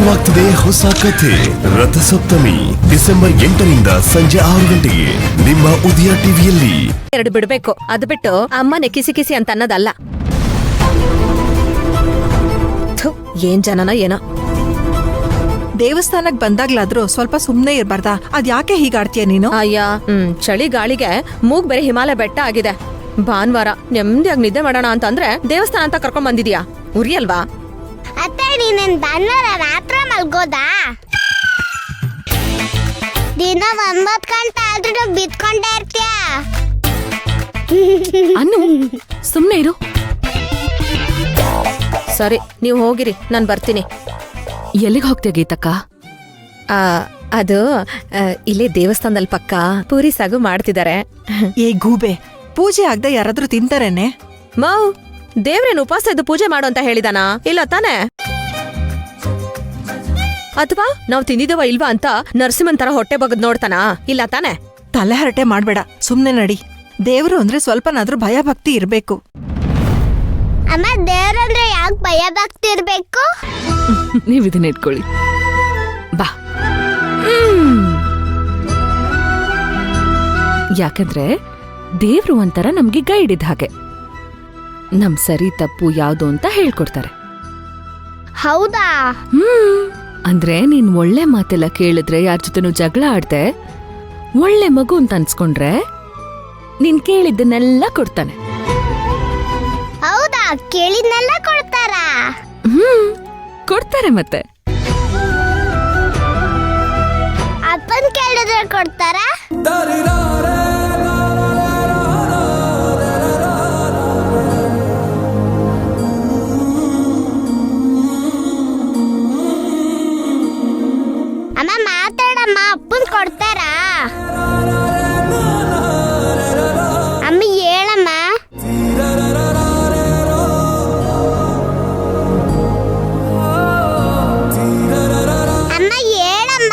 ಶುರುವಾಗ್ತಿದೆ ಹೊಸ ಕಥೆ ರಥಸಪ್ತಮಿ ಡಿಸೆಂಬರ್ 8ರಿಂದ ಸಂಜೆ 6 ಗಂಟೆಗೆ ನಿಮ್ಮ ಉದಯ ಟಿವಿಯಲ್ಲಿ. ಎರಡು ಬಿಡ್ಬೇಕು, ಅದು ಬಿಟ್ಟು ಅಮ್ಮನೆ ಕಿಸಿ ಕಿಸಿ ಅಂತ ಅನ್ನೋದಲ್ಲ. ಥು, ಏನ್ ಜನನ ಏನೋ. ದೇವಸ್ಥಾನಕ್ ಬಂದಾಗ್ಲಾದ್ರೂ ಸ್ವಲ್ಪ ಸುಮ್ನೆ ಇರ್ಬಾರ್ದಾ? ಅದ್ ಯಾಕೆ ಹೀಗಾಡ್ತೀಯ ನೀನು? ಅಯ್ಯ ಚಳಿ ಗಾಳಿಗೆ ಮೂಗ್ ಬೇರೆ ಹಿಮಾಲಯ ಬೆಟ್ಟ ಆಗಿದೆ. ಭಾನುವಾರ ನೆಮ್ಮದಿಯಾಗಿ ನಿದ್ದೆ ಮಾಡೋಣ ಅಂತಂದ್ರೆ ದೇವಸ್ಥಾನ ಅಂತ ಕರ್ಕೊಂಡ್ ಬಂದಿದ್ಯಾ? ಉರಿಯಲ್ವಾ? ಅತ್ತೆ, ನೀನ್ ಭಾನುವಾರ ರಾತ್ರಿ ಮಲ್ಗೋದಾ? ದಿನ 9 ಗಂಟೆ ಆದ್ರೂ ಬಿದ್ಕೊಂಡೇ ಇರ್ತೀಯ. ಅನ್ನು ಸುಮ್ನೆ ಇರು. ಸರಿ, ನೀವು ಹೋಗಿರಿ, ನಾನ್ ಬರ್ತೀನಿ. ಎಲ್ಲಿಗೆ ಹೋಗ್ತೀಯ ಗೀತಕ್ಕ? ಅದು ಇಲ್ಲೇ ದೇವಸ್ಥಾನದಲ್ಲಿ ಪಕ್ಕ ಪೂರಿ ಸಾಗು ಮಾಡ್ತಿದ್ದಾರೆ. ಏ ಗೂಬೆ, ಪೂಜೆ ಆಗದೆ ಯಾರಾದ್ರೂ ತಿಂತಾರೇನೆ? ಮಾವ್, ದೇವ್ರೇನು ಉಪವಾಸ ಇದ್ದು ಪೂಜೆ ಮಾಡು ಅಂತ ಹೇಳಿದಾನ? ಇಲ್ಲ ತಾನೆ? ಅಥವಾ ನಾವ್ ತಿಂದಿದವ ಇಲ್ವಾ ಅಂತ ನರಸಿಂಹನ್ ತರ ಹೊಟ್ಟೆ ಬಗದ್ ನೋಡ್ತಾನ? ಇಲ್ಲ ತಾನೆ? ತಲೆ ಹರಟೆ ಮಾಡ್ಬೇಡ, ಸುಮ್ನೆ ನಡಿ. ದೇವ್ರು ಅಂದ್ರೆ ಸ್ವಲ್ಪನಾದ್ರೂ ಭಯ ಭಕ್ತಿ ಇರ್ಬೇಕು. ಅಮ್ಮ, ದೇವ್ರಂದ್ರೆ ಯಾಕೆ ಭಯ ಭಕ್ತಿ ಇರ್ಬೇಕು? ನೀವ್ ಇದನ್ನ ಇಟ್ಕೊಳ್ಳಿ, ಬಾ. ಯಾಕಂದ್ರೆ ದೇವ್ರು ಒಂಥರ ನಮ್ಗೆ ಗೈಡ್ ಇದ್ದ ಹಾಗೆ. ನಮ್ ಸರಿ ತಪ್ಪು ಯಾವ್ದು ಅಂತ ಹೇಳ್ಕೊಡ್ತಾರೆ. ಹೌದಾ? ಅಂದ್ರೆ ನೀನ್ ಒಳ್ಳೆ ಮಾತೆಲ್ಲ ಕೇಳಿದ್ರೆ, ಯಾರ ಜೊತೆನೂ ಜಗಳ ಆಡ್ದೆ ಒಳ್ಳೆ ಮಗು ಅಂತ ಅನ್ಸ್ಕೊಂಡ್ರೆ ನೀನ್ ಕೇಳಿದ್ದನ್ನೆಲ್ಲ ಕೊಡ್ತಾನೆ. ಹೌದಾ? ಕೇಳಿದ್ನೆಲ್ಲ ಕೊಡ್ತಾರಾ? ಕೊಡ್ತಾರೆ. ಮತ್ತೆ ಅಪ್ಪನ್ ಕೇಳಿದ್ರೆ ಕೊಡ್ತಾರಾ? ಅಮ್ಮ ಮಾತಾಡಮ್ಮ, ಅಪ್ಪನ್ ಕೊಡ್ತಾರಾ? ಅಮ್ಮ ಹೇಳಮ್ಮ. ಅಮ್ಮ ಹೇಳಮ್ಮ.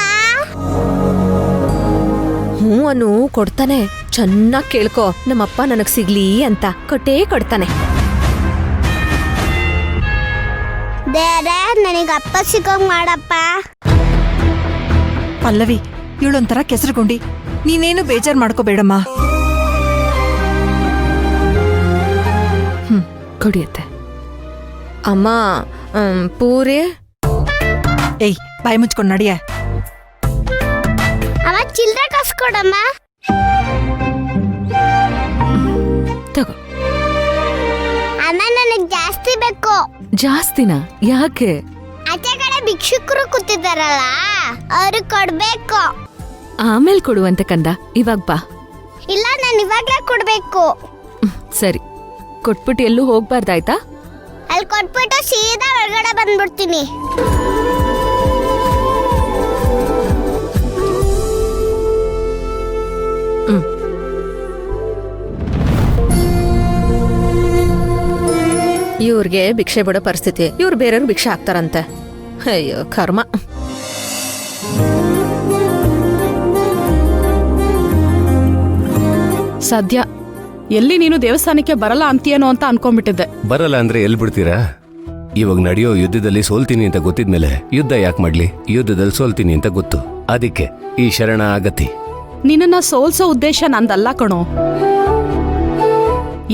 ಹ್ಞೂ ಅನ್ನು ಕೊಡ್ತಾನೆ. ಚೆನ್ನಾಗ್ ಕೇಳ್ಕೊ, ನಮ್ಮಪ್ಪ ನನಗ್ ಸಿಗ್ಲಿ ಅಂತ ಕೊಟ್ಟೇ ಕೊಡ್ತಾನೆ. ದೇವ್ರೆ, ನನಗೆ ಅಪ್ಪ ಸಿಗೋಂಗ್ ಮಾಡಪ್ಪ. ಪಲ್ಲವಿ, ಇವಳೊಂಥರ ಕೆಸರುಗೊಂಡಿ. ನೀನೇನು ಬೇಜಾರ್ ಮಾಡ್ಕೋಬೇಡಮ್ಮ. ಕೊಡಿಯತ್ತೆ. ಅಮ್ಮ, ಪೂರಿ. ಏಯ್, ಬಾಯಿ ಮುಚ್ಕೊಂಡ್ ನಡಿಯ. ಅಮ್ಮ, ಚಿಲ್ಲರೆ ಕಾಸು ಕೊಡಮ್ಮ. ತಗೋ. ಅಮ್ಮ, ನನಗ್ ಜಾಸ್ತಿ ಬೇಕು. ಜಾಸ್ತಿನಾ? ಯಾಕೆ? ಆಚೆ ಕಡೆ ಭಿಕ್ಷುಕರು ಕೂತಿದಾರಲ್ಲ, ಅವ್ರಿಗೆ ಕೊಡ್ಬೇಕು. ಆಮೇಲೆ ಕೊಡುವಂತೆ ಕಂದ, ಇವಾಗ ಬಾ. ಇಲ್ಲ, ನಾನು ಇವಾಗ್ಲೇ ಕೊಡ್ಬೇಕು. ಸರಿ, ಕೊಟ್ಬಿಟ್ಟು ಎಲ್ಲೂ ಹೋಗ್ಬಾರ್ದಾಯ್ತಾ? ಅಲ್ಲಿ ಕೊಟ್ಬಿಟ್ಟು ಸೀದಾ ಒಳಗಡೆ ಬಂದ್ಬಿಡ್ತೀನಿ. ಇವ್ರಿಗೆ ಭಿಕ್ಷೆ ಬಿಡೋ ಪರಿಸ್ಥಿತಿ, ಇವ್ರು ಬೇರೆಯವ್ರು ಭಿಕ್ಷೆ ಹಾಕ್ತಾರಂತೆ. ಅಯ್ಯೋ ಕರ್ಮ. ಸದ್ಯ ಎಲ್ಲಿ ನೀನು ದೇವಸ್ಥಾನಕ್ಕೆ ಬರಲ್ಲ ಅಂತೀಯನೋ ಅಂತ ಅನ್ಕೊಂಡ್ಬಿಟ್ಟಿದ್ದೆ. ಬರಲ್ಲ ಅಂದ್ರೆ ಎಲ್ಲಿ ಬಿಡ್ತೀರಾ? ಇವಾಗ ನಡೆಯೋ ಯುದ್ಧದಲ್ಲಿ ಸೋಲ್ತೀನಿ ಅಂತ ಗೊತ್ತಿದ್ಮೇಲೆ ಯುದ್ಧ ಯಾಕೆ ಮಾಡ್ಲಿ? ಯುದ್ಧದಲ್ಲಿ ಸೋಲ್ತೀನಿ ಅಂತ ಗೊತ್ತು, ಅದಕ್ಕೆ ಈ ಶರಣ ಆಗತಿ. ನಿನ್ನನ್ನ ಸೋಲ್ಸೋ ಉದ್ದೇಶ ನಂದಲ್ಲ ಕಣೋ.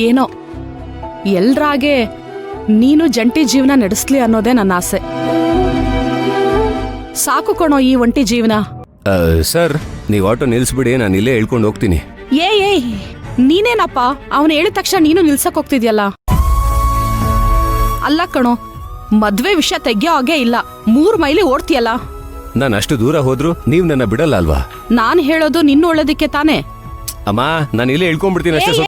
ಏನೋ ಎಲ್ರಾಗೆ ನೀನು ಜಂಟಿ ಜೀವನ ನಡೆಸ್ಲಿ ಅನ್ನೋದೇ ನನ್ನ ಆಸೆ. ಸಾಕು ಕಣೋ ಈ ಒಂಟಿ ಜೀವನ. ಸರ್, ನೀವು ಆಟೋ ನಿಲ್ಸ್ಬಿಡಿ, ನಾನು ಇಲ್ಲೇ ಹೇಳ್ಕೊಂಡು ಹೋಗ್ತೀನಿ. ಏಯ್, ನೀನೇನಪ್ಪ ಅವನು ಹೇಳಿದ ತಕ್ಷಣ ನೀನು ನಿಲ್ಸಕ್ ಹೋಗ್ತಿದ್ಯಲ್ಲ? ಅಲ್ಲ ಕಣೋ, ಮದ್ವೆ ವಿಷಯ ತೆಗಿಯೋ ಹಾಗೆ ಇಲ್ಲ. 3 ಮೈಲಿ ಓಡ್ತೀಯಲ್ಲ. ನಾನು ಅಷ್ಟು ದೂರ ಹೋದ್ರು ನೀವು ನನ್ನ ಬಿಡಲ್ಲ ಅಲ್ವಾ? ನಾನ್ ಹೇಳೋದು ನಿನ್ನ ಒಳ್ಳೇದಕ್ಕೆ ತಾನೇ. ಅಮ್ಮ, ನಾನು ಇಲ್ಲೇ ಹೇಳ್ಕೊಂಡ್ಬಿಡ್ತೀನಿ ಅಷ್ಟೇ.